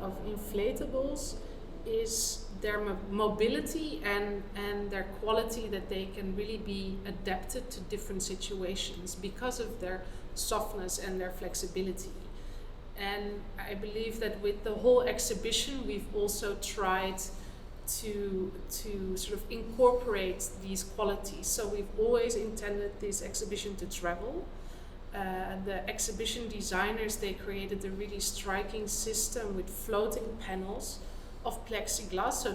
of inflatables is their mobility and their quality, that they can really be adapted to different situations because of their softness and their flexibility. And I believe that with the whole exhibition, we've also tried to sort of incorporate these qualities. So we've always intended this exhibition to travel. The exhibition designers, they created a really striking system with floating panels of plexiglass, so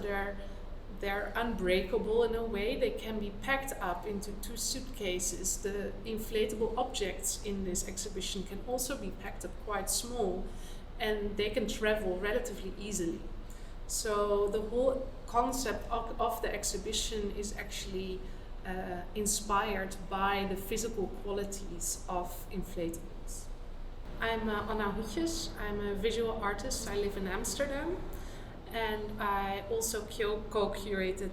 they're unbreakable in a way. They can be packed up into 2 suitcases. The inflatable objects in this exhibition can also be packed up quite small, and they can travel relatively easily. So the whole concept of the exhibition is actually inspired by the physical qualities of inflatables. I'm Anna Hoetjes. I'm a visual artist. I live in Amsterdam. And I also co-curated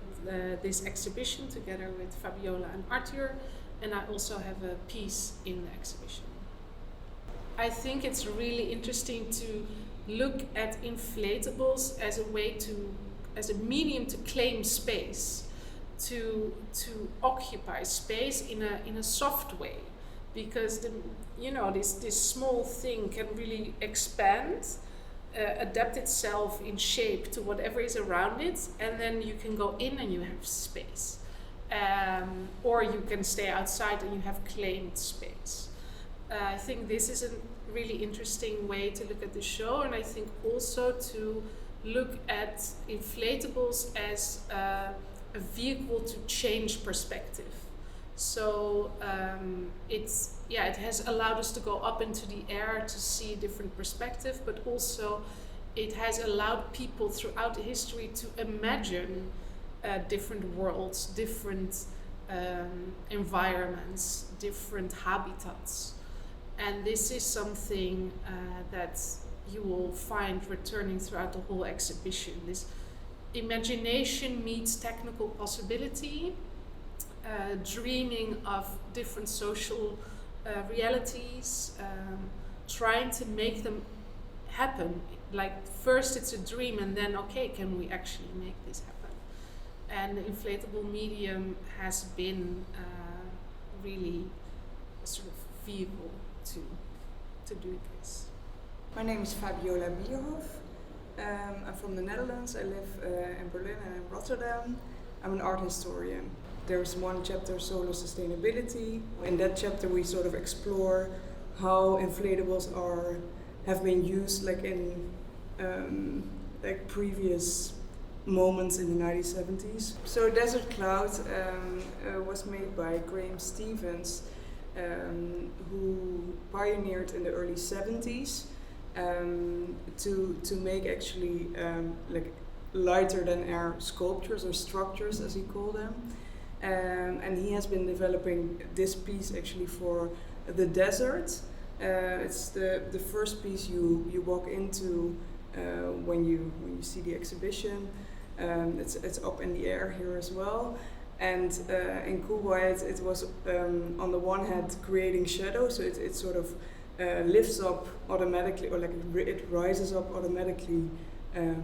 this exhibition together with Fabiola and Artúr, and I also have a piece in the exhibition. I think it's really interesting to look at inflatables as a medium to claim space, to occupy space in a soft way, because this small thing can really expand. Adapt itself in shape to whatever is around it, and then you can go in and you have space, or you can stay outside and you have claimed space. I think this is a really interesting way to look at the show, and I think also to look at inflatables as a vehicle to change perspective. So it has allowed us to go up into the air to see a different perspective, but also it has allowed people throughout the history to imagine different worlds, different environments, different habitats. And this is something that you will find returning throughout the whole exhibition. This imagination meets technical possibility, dreaming of different social realities, trying to make them happen. Like first it's a dream, and then okay, can we actually make this happen? And the inflatable medium has been really a sort of vehicle to do this. My name is Fabiola Bierhoff. I'm from the Netherlands. I live in Berlin and in Rotterdam. I'm an art historian. There's one chapter, solar sustainability. In that chapter we sort of explore how inflatables have been used like in previous moments in the 1970s. So Desert Cloud was made by Graham Stevens, who pioneered in the early 70s to make actually like lighter than air sculptures or structures, as he called them. And he has been developing this piece actually for the desert. It's the first piece you walk into when you see the exhibition. It's up in the air here as well. And in Kuwait it was on the one hand creating shadow, so it sort of lifts up automatically, or like it rises up automatically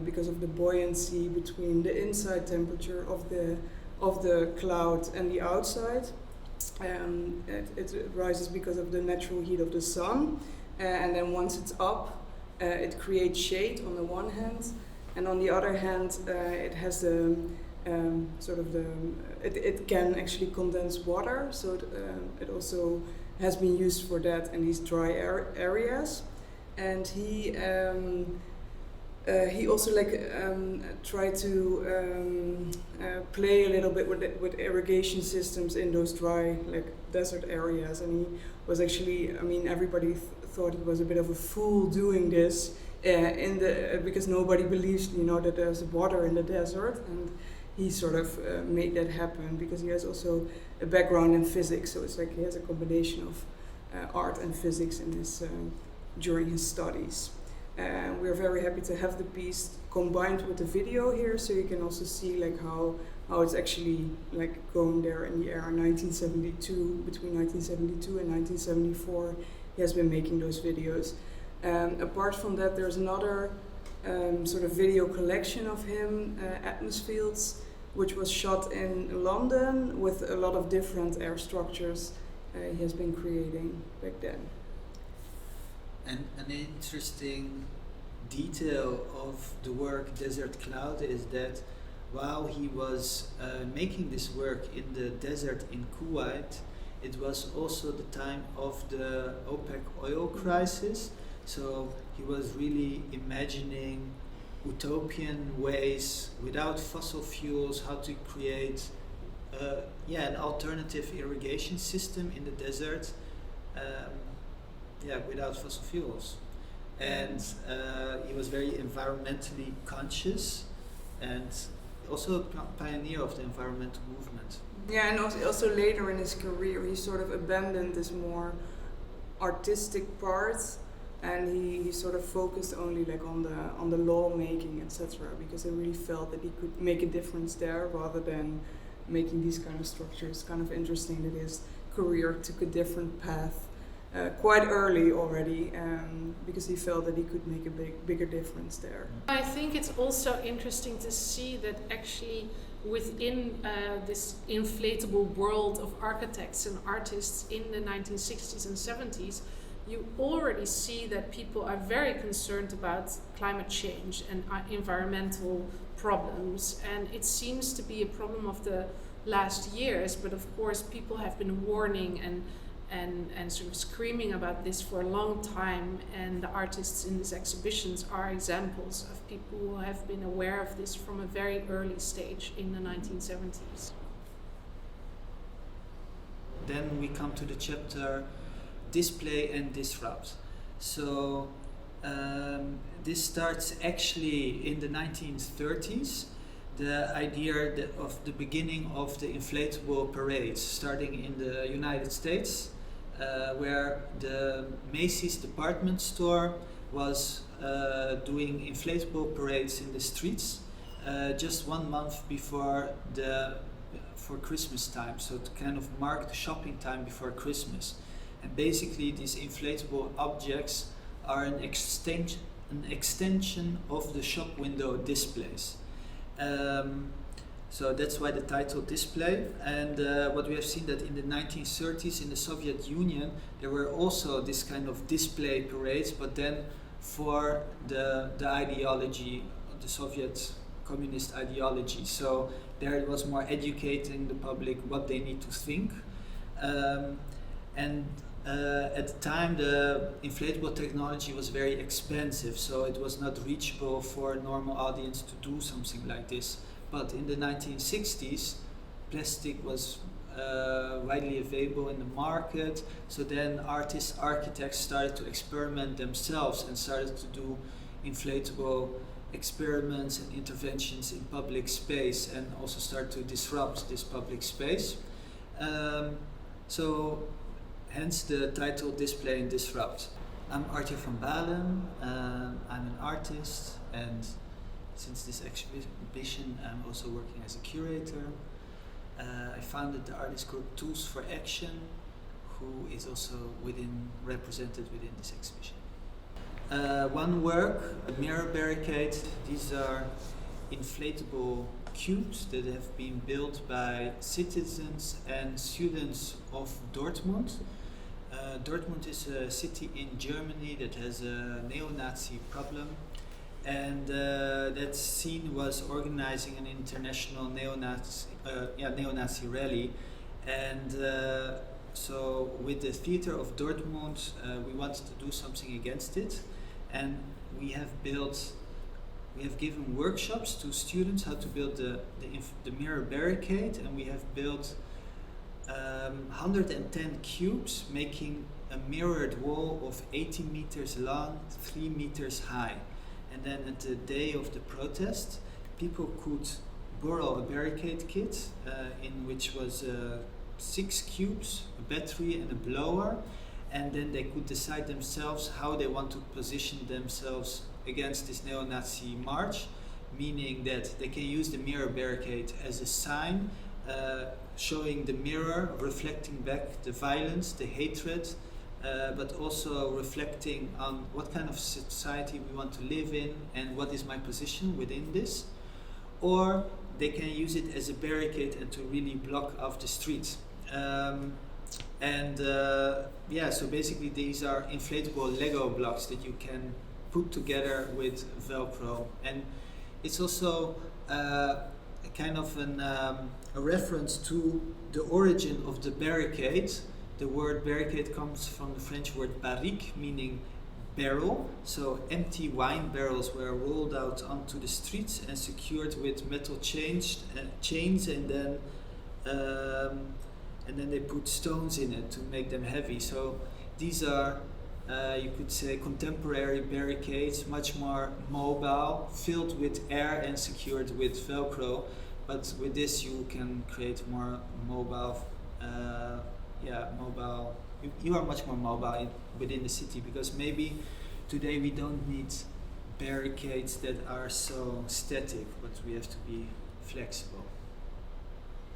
because of the buoyancy between the inside temperature of the cloud and the outside. It rises because of the natural heat of the sun, and then once it's up, it creates shade on the one hand, and on the other hand, it has the it can actually condense water, so it also has been used for that in these dry areas. And he also tried to play a little bit with irrigation systems in those dry desert areas, and he was actually, everybody thought he was a bit of a fool doing this because nobody believes that there's water in the desert, and he sort of made that happen because he has also a background in physics, so it's like he has a combination of art and physics in his during his studies. We're very happy to have the piece combined with the video here, so you can also see how it's actually going there in the air. 1972, between 1972 and 1974, he has been making those videos. Apart from that, there's another sort of video collection of him, atmospheres, which was shot in London with a lot of different air structures he has been creating back then. And an interesting detail of the work Desert Cloud is that while he was making this work in the desert in Kuwait, it was also the time of the OPEC oil crisis. So he was really imagining utopian ways without fossil fuels, how to create an alternative irrigation system in the desert without fossil fuels. And he was very environmentally conscious and also a pioneer of the environmental movement. Yeah, and also later in his career he sort of abandoned this more artistic part, and he sort of focused only like on the law making, etc., because he really felt that he could make a difference there rather than making these kind of structures. Kind of interesting that his career took a different path quite early already, because he felt that he could make a bigger difference there. I think it's also interesting to see that actually within this inflatable world of architects and artists in the 1960s and 70s, you already see that people are very concerned about climate change and environmental problems, and it seems to be a problem of the last years, but of course people have been warning and sort of screaming about this for a long time, and the artists in these exhibitions are examples of people who have been aware of this from a very early stage in the 1970s. Then we come to the chapter Display and Disrupt. So this starts actually in the 1930s, the idea of the beginning of the inflatable parades, starting in the United States, where the Macy's department store was doing inflatable parades in the streets just 1 month before for Christmas time, so to kind of mark the shopping time before Christmas. And basically these inflatable objects are an extension of the shop window displays. So that's why the title Display. And what we have seen that in the 1930s in the Soviet Union there were also this kind of display parades, but then for the ideology, the Soviet communist ideology. So there it was more educating the public what they need to think. At the time the inflatable technology was very expensive, so it was not reachable for a normal audience to do something like this. But in the 1960s, plastic was widely available in the market, so then artists, architects started to experiment themselves and started to do inflatable experiments and interventions in public space, and also start to disrupt this public space. So hence the title Display and Disrupt. I'm Artúr van Balen, I'm an artist, and since this exhibition I'm also working as a curator. I founded the artist group Tools for Action, who is also represented within this exhibition. One work, a mirror barricade. These are inflatable cubes that have been built by citizens and students of Dortmund. Dortmund is a city in Germany that has a neo-Nazi problem, and that scene was organizing an international neo-Nazi rally, and so with the theater of Dortmund we wanted to do something against it, and we have given workshops to students how to build the mirror barricade, and we have built 110 cubes, making a mirrored wall of 80 meters long, 3 meters high. And then at the day of the protest, people could borrow a barricade kit in which was 6 cubes, a battery and a blower, and then they could decide themselves how they want to position themselves against this neo-Nazi march, meaning that they can use the mirror barricade as a sign, showing the mirror reflecting back the violence, the hatred but also reflecting on what kind of society we want to live in and what is my position within this. Or they can use it as a barricade and to really block off the street. So basically these are inflatable Lego blocks that you can put together with Velcro. And it's also a kind of a reference to the origin of the barricade. The word barricade comes from the French word barrique, meaning barrel. So empty wine barrels were rolled out onto the streets and secured with metal chains, and then they put stones in it to make them heavy. So these are, you could say, contemporary barricades, much more mobile, filled with air and secured with Velcro. But with this, you can create more mobile. Mobile. You are much more mobile within the city, because maybe today we don't need barricades that are so static, but we have to be flexible.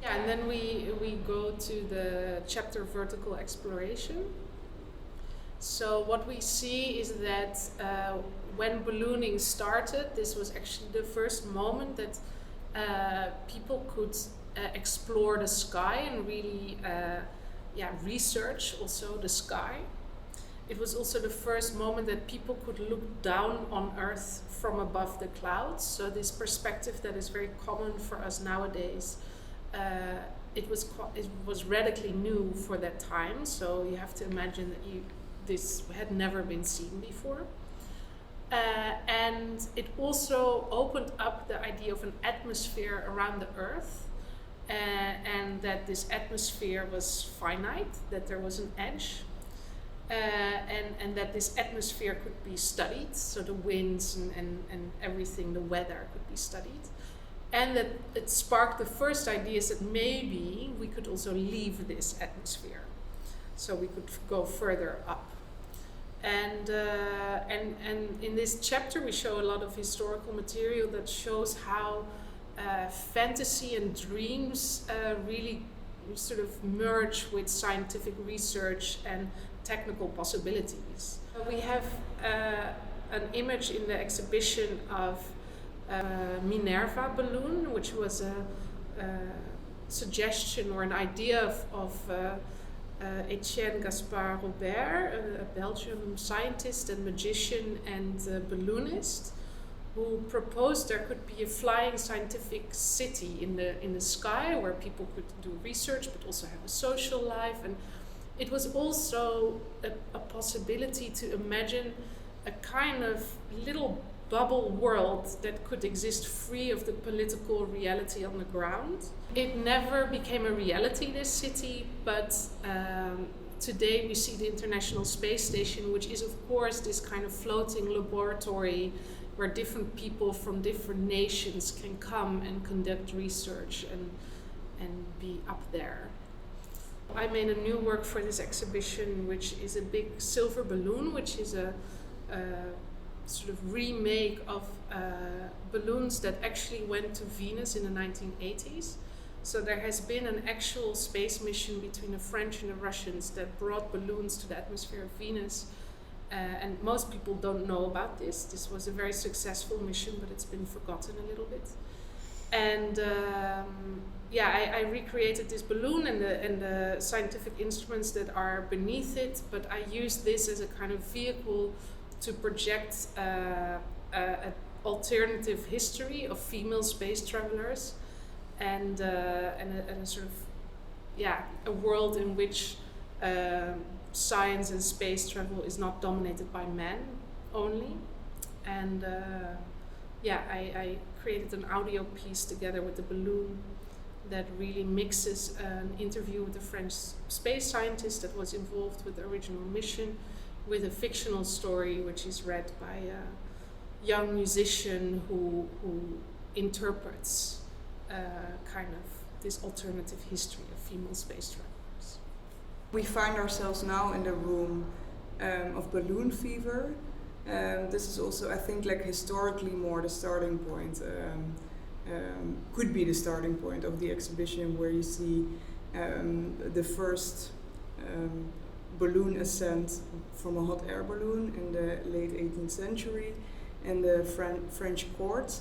Yeah, and then we go to the chapter vertical exploration. So what we see is that when ballooning started, this was actually the first moment that people could explore the sky and really research also the sky. It was also the first moment that people could look down on Earth from above the clouds. So this perspective that is very common for us nowadays, it was radically new for that time. So you have to imagine that this had never been seen before. And it also opened up the idea of an atmosphere around the Earth, and that this atmosphere was finite, that there was an edge, and that this atmosphere could be studied, so the winds and everything, the weather could be studied. And that it sparked the first ideas that maybe we could also leave this atmosphere, so we could go further up. And in this chapter we show a lot of historical material that shows how fantasy and dreams really sort of merge with scientific research and technical possibilities. We have an image in the exhibition of Minerva balloon, which was a suggestion or an idea of Etienne Gaspard Robert, a Belgian scientist and magician and balloonist, who proposed there could be a flying scientific city in the sky where people could do research but also have a social life. And it was also a possibility to imagine a kind of little bubble world that could exist free of the political reality on the ground. It never became a reality, this city, but today we see the International Space Station, which is of course this kind of floating laboratory where different people from different nations can come and conduct research and be up there. I made a new work for this exhibition, which is a big silver balloon, which is a sort of remake of balloons that actually went to Venus in the 1980s. So there has been an actual space mission between the French and the Russians that brought balloons to the atmosphere of Venus. And most people don't know about this. This was a very successful mission, but it's been forgotten a little bit. And I recreated this balloon and the scientific instruments that are beneath it, but I used this as a kind of vehicle to project an alternative history of female space travelers and a sort of a world in which science and space travel is not dominated by men only. And I created an audio piece together with the balloon that really mixes an interview with a French space scientist that was involved with the original mission with a fictional story which is read by a young musician who interprets kind of this alternative history of female space travelers. We find ourselves now in the room of balloon fever. This is also, I think, like historically more the starting point, could be the starting point of the exhibition, where you see the first balloon ascent from a hot air balloon in the late 18th century in the French court,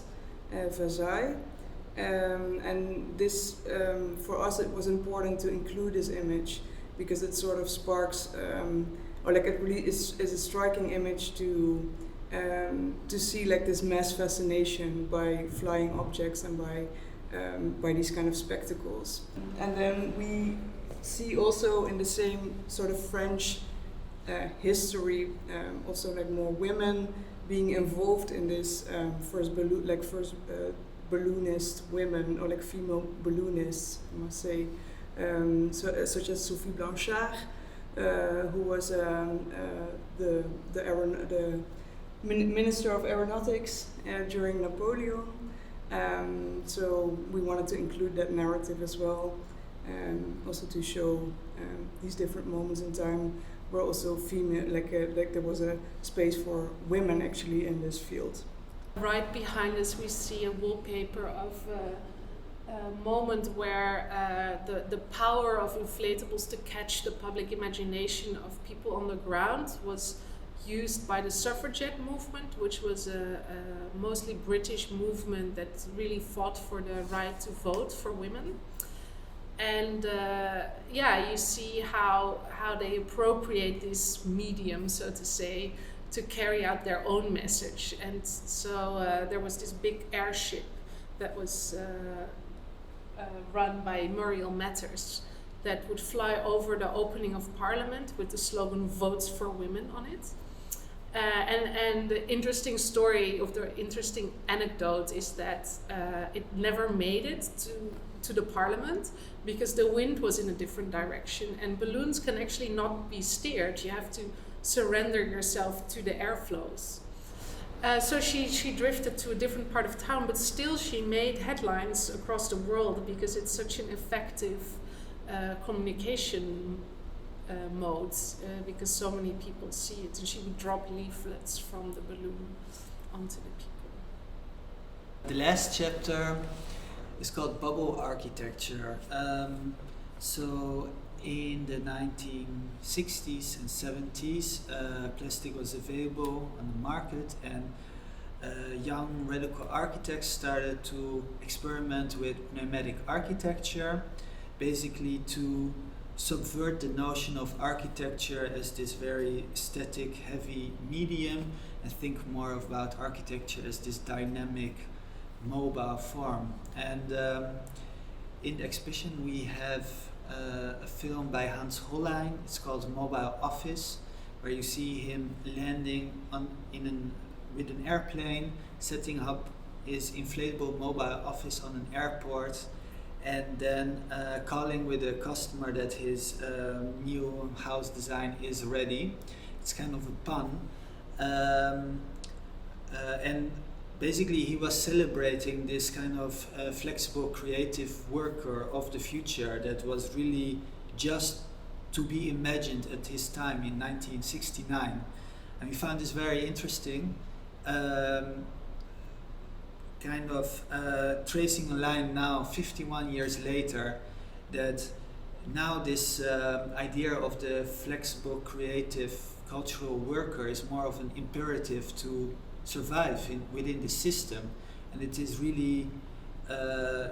Versailles. And this, for us, it was important to include this image because it sort of sparks, or like it really is a striking image to see like this mass fascination by flying objects and by these kind of spectacles. And then we see also in the same sort of French history, also like more women being involved in this first balloonist women, or like female balloonists, I must say, such as Sophie Blanchard, who was the Minister of Aeronautics during Napoleon. So we wanted to include that narrative as well, also to show these different moments in time where also female, like there was a space for women actually in this field. Right behind us we see a wallpaper of a moment where the power of inflatables to catch the public imagination of people on the ground was used by the suffragette movement, which was a mostly British movement that really fought for the right to vote for women. And you see how they appropriate this medium, so to say, to carry out their own message. And so there was this big airship that was run by Muriel Matters that would fly over the opening of Parliament with the slogan "Votes for Women" on it. And the interesting story, of the interesting anecdote, is that it never made it to the Parliament because the wind was in a different direction, and balloons can actually not be steered. You have to surrender yourself to the airflows. So she drifted to a different part of town, but still she made headlines across the world because it's such an effective communication modes, because so many people see it, and she would drop leaflets from the balloon onto the people. The last chapter is called Bubble Architecture. So in the 1960s and 70s, plastic was available on the market, and young radical architects started to experiment with pneumatic architecture, basically to subvert the notion of architecture as this very static, heavy medium, and think more about architecture as this dynamic, mobile form. And in the exhibition we have a film by Hans Hollein. It's called Mobile Office, where you see him landing with an airplane, setting up his inflatable mobile office on an airport, and then calling with a customer that his new house design is ready. It's kind of a pun. And basically he was celebrating this kind of flexible creative worker of the future that was really just to be imagined at his time in 1969. And we found this very interesting, kind of tracing a line now 51 years later, that now this idea of the flexible creative cultural worker is more of an imperative to survive within the system, and it is really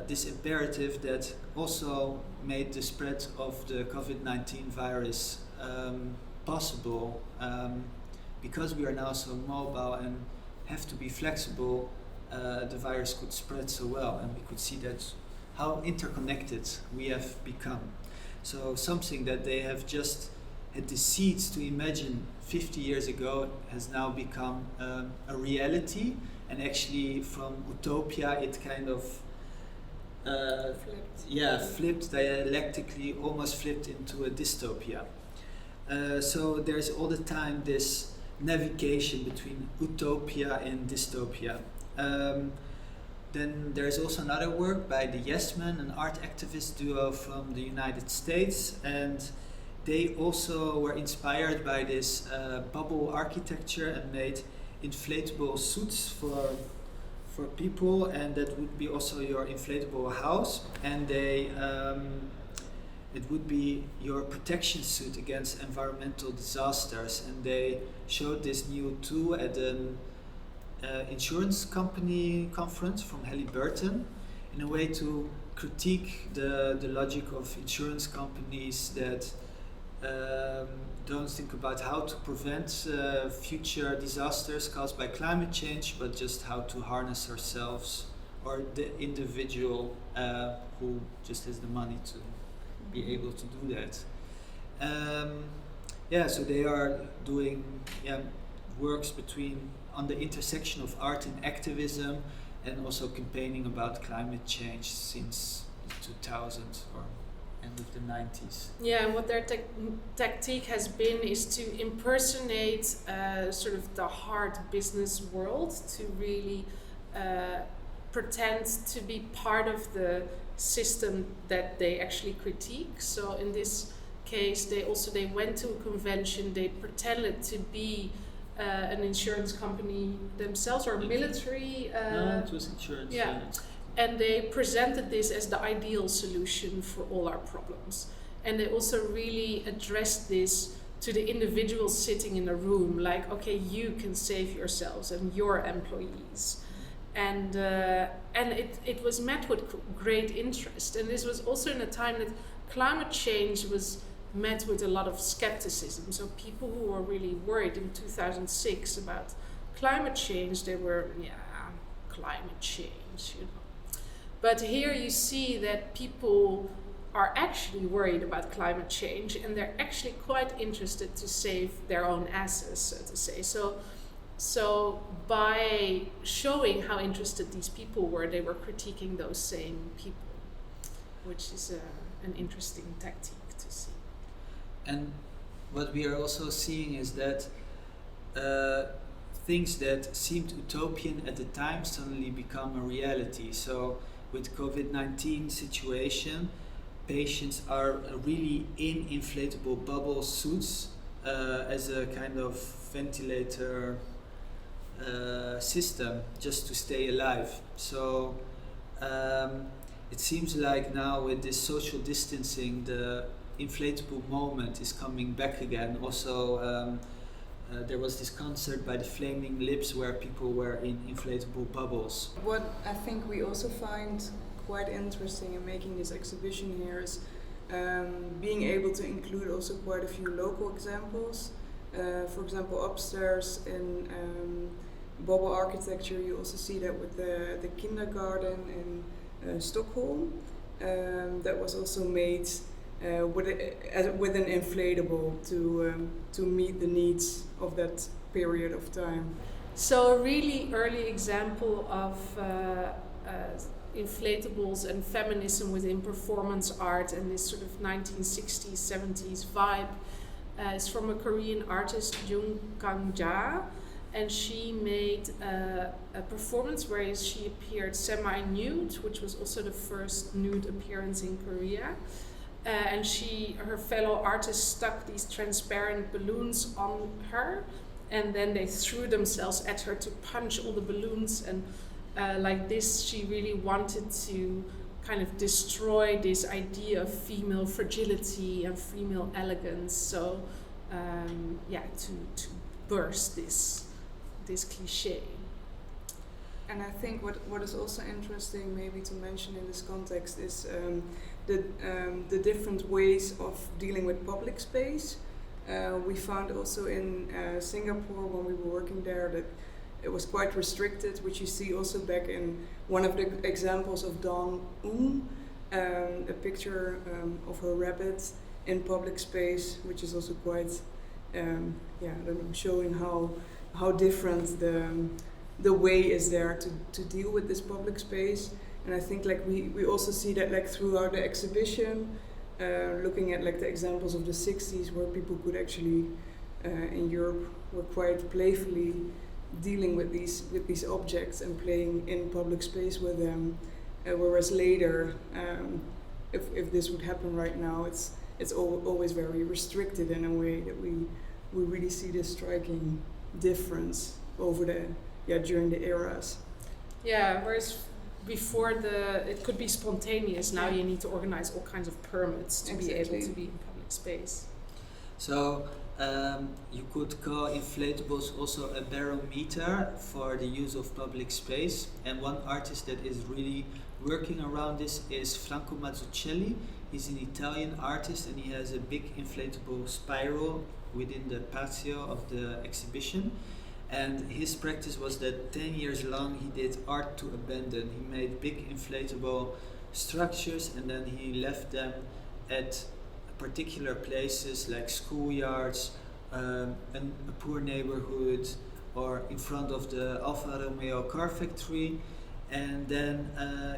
this imperative that also made the spread of the COVID-19 virus possible, because we are now so mobile and have to be flexible. The virus could spread so well, and we could see that how interconnected we have become. So something that they have just had the seeds to imagine 50 years ago has now become a reality, and actually from utopia it kind of flipped dialectically, almost flipped into a dystopia. So there's all the time this navigation between utopia and dystopia. Then there's also another work by the Yes Men, an art activist duo from the United States, and they also were inspired by this bubble architecture and made inflatable suits for people, and that would be also your inflatable house. And they it would be your protection suit against environmental disasters. And they showed this new tool at an insurance company conference from Halliburton, in a way to critique the logic of insurance companies that don't think about how to prevent future disasters caused by climate change, but just how to harness ourselves or the individual who just has the money to be able to do that. So they are doing works on the intersection of art and activism, and also campaigning about climate change since the 2000s or end of the 90s. Yeah, and what their tactique has been is to impersonate sort of the hard business world, to really pretend to be part of the system that they actually critique. So in this case, they went to a convention, they pretended to be an insurance company themselves, or military. No, it was insurance. Yeah. And they presented this as the ideal solution for all our problems. And they also really addressed this to the individuals sitting in a room, like, okay, you can save yourselves and your employees. And it was met with great interest. And this was also in a time that climate change was met with a lot of skepticism. So people who were really worried in 2006 about climate change, they were, climate change, you know. But here you see that people are actually worried about climate change, and they're actually quite interested to save their own asses, so to say. So by showing how interested these people were, they were critiquing those same people, which is an interesting tactic to see. And what we are also seeing is that things that seemed utopian at the time suddenly become a reality. So with COVID-19 situation, patients are really in inflatable bubble suits as a kind of ventilator system just to stay alive. So it seems like now with this social distancing, the inflatable moment is coming back again. Also, there was this concert by the Flaming Lips where people were in inflatable bubbles. What I think we also find quite interesting in making this exhibition here is being able to include also quite a few local examples. For example, upstairs in bubble architecture, you also see that with the kindergarten in Stockholm. That was also made with an inflatable to meet the needs of that period of time. So a really early example of inflatables and feminism within performance art and this sort of 1960s, 70s vibe is from a Korean artist, Jung Kang-ja, and she made a performance where she appeared semi-nude, which was also the first nude appearance in Korea. And her fellow artists stuck these transparent balloons on her, and then they threw themselves at her to punch all the balloons. And like this, she really wanted to kind of destroy this idea of female fragility and female elegance. So, to burst this cliche. And I think what is also interesting, maybe to mention in this context, is the different ways of dealing with public space. We found also in Singapore when we were working there that it was quite restricted, which you see also back in one of the examples of Dawn a picture of her rabbit in public space, which is also quite showing how different the way is there to deal with this public space. And I think like we also see that like throughout the exhibition, looking at like the examples of the 60s where people could actually in Europe were quite playfully dealing with these objects and playing in public space with them, whereas later if this would happen right now, it's always very restricted in a way that we really see this striking difference over during the eras. Yeah, whereas before it could be spontaneous. Now you need to organize all kinds of permits to be able to be in public space. So you could call inflatables also a barometer for the use of public space. And one artist that is really working around this is Franco Mazzucchelli. He's an Italian artist and he has a big inflatable spiral within the patio of the exhibition. And his practice was that 10 years long he did art to abandon. He made big inflatable structures and then he left them at particular places like schoolyards, a poor neighborhood, or in front of the Alfa Romeo car factory. And then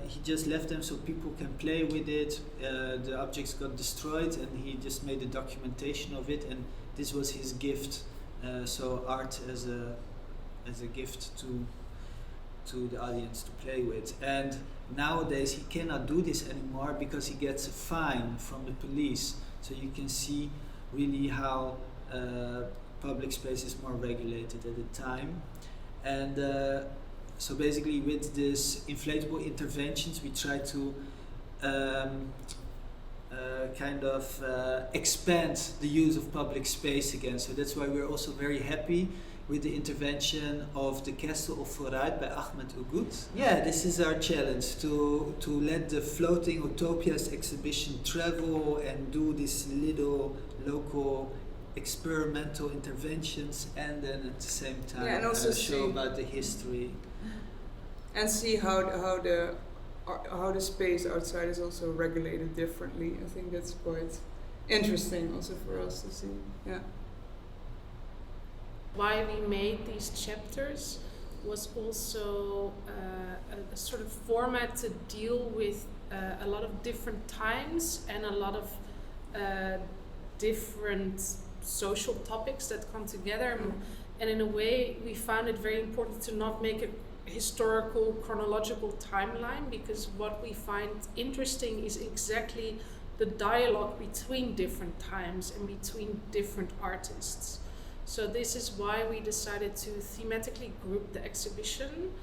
he just left them so people can play with it. The objects got destroyed and he just made a documentation of it, and this was his gift. So art as a gift to the audience to play with. And nowadays he cannot do this anymore because he gets a fine from the police. So you can see really how public space is more regulated at the time. And so basically with this inflatable interventions we try to expand the use of public space again. So that's why we're also very happy with the intervention of the Castle of Vooruit by Ahmed Ugut. Yeah, this is our challenge, to let the floating Utopias exhibition travel and do these little local experimental interventions, and then at the same time and also show about the history. And see how the space outside is also regulated differently. I think that's quite interesting also for us to see. Yeah. Why we made these chapters was also a sort of format to deal with a lot of different times and a lot of different social topics that come together. And in a way, we found it very important to not make a historical chronological timeline, because what we find interesting is exactly the dialogue between different times and between different artists. So this is why we decided to thematically group the exhibition,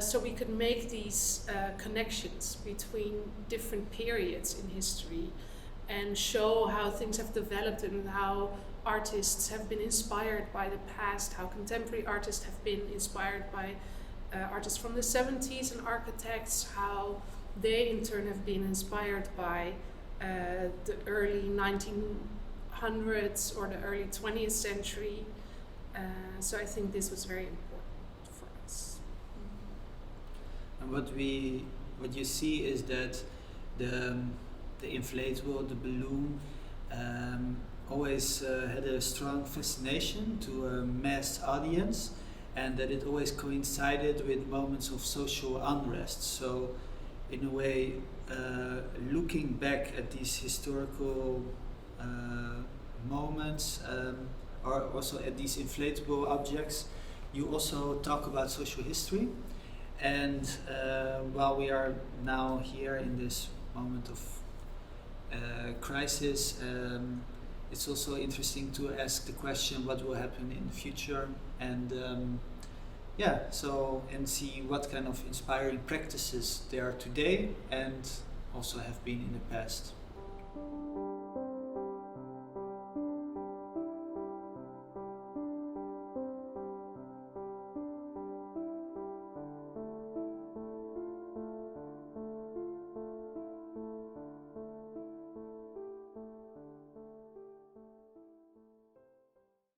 so we could make these connections between different periods in history and show how things have developed and how artists have been inspired by the past, how contemporary artists have been inspired by artists from the 70s and architects, how they in turn have been inspired by the early 1900s or the early 20th century. So I think this was very important for us. And what you see is that the inflatable, the balloon, always had a strong fascination to a mass audience, and that it always coincided with moments of social unrest. So in a way, looking back at these historical moments, or also at these inflatable objects, you also talk about social history. And while we are now here in this moment of crisis, it's also interesting to ask the question what will happen in the future, and and see what kind of inspiring practices there are today and also have been in the past.